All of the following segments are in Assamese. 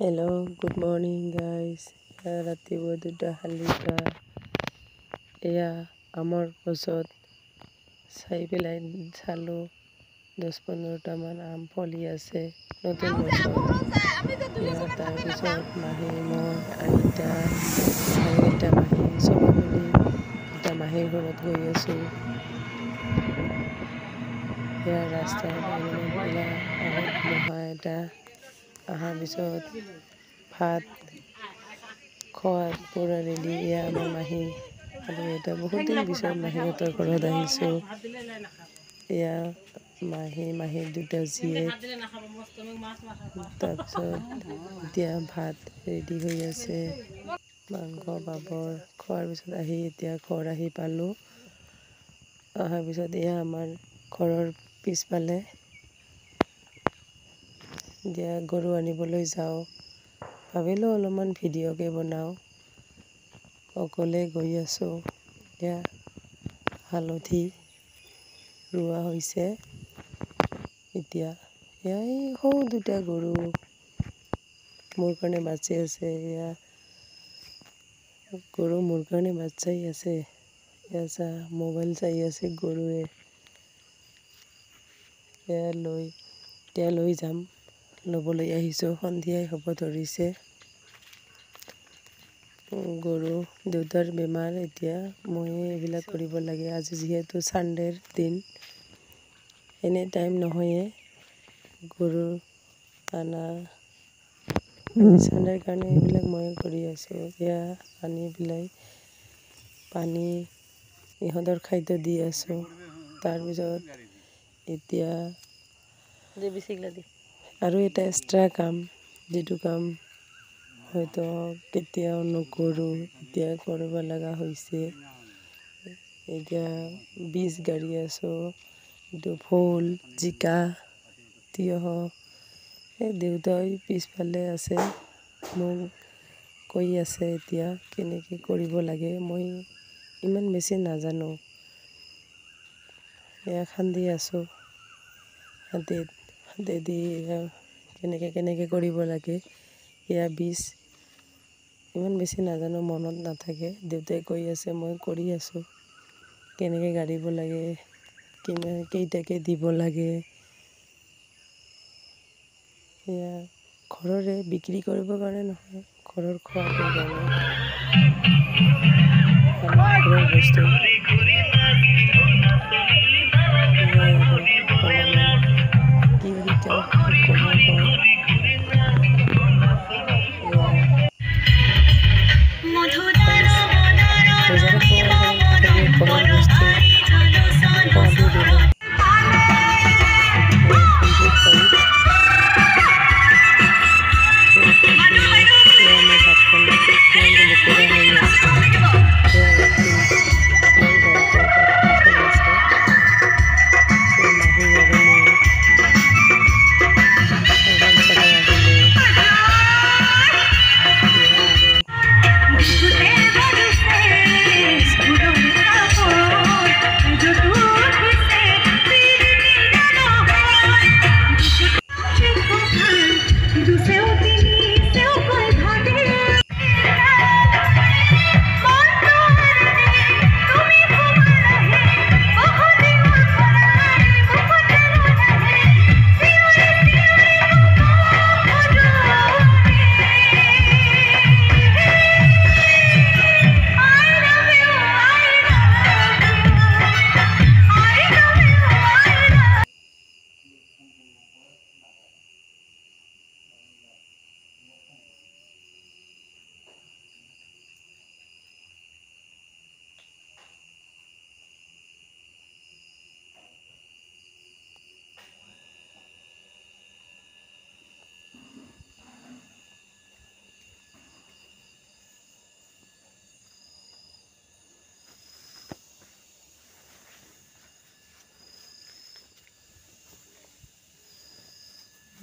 Hello, good morning guys. ৰাতিপুৱা 2টা শালিকা এয়া আমৰ গছত চাই পেলাই চালোঁ 10-15টামান আম ফলি আছে নতুন গছত। তাৰপিছত মাহী মই আইতা আৰু এটা মাহী চবে মিলি এটা মাহীৰ ঘৰত গৈ আছোঁ। এয়া ৰাস্তাত আগত মহা এটা অহাৰ পিছত ভাত খোৱাত পূৰা ৰেডি। এয়া আমাৰ মাহী আৰু এটা বহুত দিন পিছত মাহীহঁতৰ ঘৰত আহিছোঁ। এয়া মাহীৰ 2টা জীয়েক। তাৰপিছত এতিয়া ভাত ৰেডি হৈ আছে, মাংস পাপৰ খোৱাৰ পিছত এতিয়া ঘৰ আহি পালোঁ। অহাৰ পিছত এয়া আমাৰ ঘৰৰ পিছফালে এতিয়া গৰু আনিবলৈ যাওঁ। ভাবিলোঁ অলপমান ভিডিঅ'কে বনাওঁ, অকলে গৈ আছোঁ। এতিয়া হালধি ৰোৱা হৈছে। এতিয়া এই সৰু 2টা গৰু মোৰ কাৰণে বাচি আছে। এয়া গৰু মোৰ কাৰণে বাট চাই আছে। এয়া চা মোবাইল চাই আছে গৰুৱে। এতিয়া লৈ যাম, ল'বলৈ আহিছোঁ। সন্ধিয়াই হ'ব ধৰিছে। গৰু দেউতাৰ বেমাৰ, এতিয়া ময়ে এইবিলাক কৰিব লাগে। আজি যিহেতু ছানডেৰ দিন, এনেই টাইম নহয়ে গৰু আনা। ছানডেৰ কাৰণে এইবিলাক ময়ে কৰি আছোঁ। এয়া আনি পেলাই পানী ইহঁতৰ খাদ্য দি আছোঁ। তাৰপিছত এতিয়া আৰু এটা এক্সট্ৰা কাম, যিটো কাম হয়তো কেতিয়াও নকৰোঁ, এতিয়া কৰিব লগা হৈছে। এতিয়া বীজ গাড়ি আছোঁ। এইটো ভোল, জিকা, তিয়ঁহ। এই দেউতাই পিছফালে আছে, মোক কৈ আছে এতিয়া কেনেকৈ কৰিব লাগে। মই ইমান বেছি নাজানো। এয়া খান্দি আছোঁ হাতেদি কেনেকৈ কৰিব লাগে। এয়া বীজ ইমান বেছি নাজানো, মনত নাথাকে। দেউতাই কৈ আছে, মই কৰি আছোঁ। কেনেকৈ গাড়িব লাগে, কেইটাকৈ দিব লাগে। এয়া ঘৰৰে, বিক্ৰী কৰিবৰ কাৰণে নহয়, ঘৰৰ খোৱাবৰ কাৰণে ঘৰৰ বস্তু। কি শিকাওঁ ক'ব হয়। বজাৰত পোৱা ঘৰৰ বস্তু সোৱাদো বেলেগ। লেতেৰা হৈ আছে। এয়া ৰাতি আমাৰ ঘৰতে ভাতখন চলাইছে মাহী আৰু মই। ভাত চাব আহিলোঁ।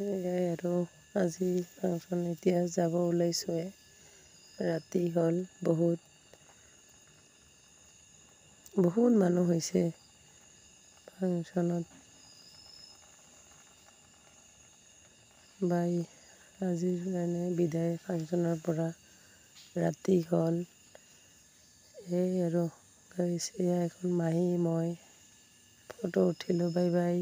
এয়াই আৰু আজি ফাংচন। এতিয়া যাব ওলাইছোঁৱে, ৰাতি হ'ল। বহুত মানুহ হৈছে ফাংচনত। বাই। আজিৰ কাৰণে বিদায় ফাংচনৰ পৰা। ৰাতি হ'ল। এই আৰু গাইছ, এয়া এখন মাহী মই ফটো উঠিলোঁ। Bye bye.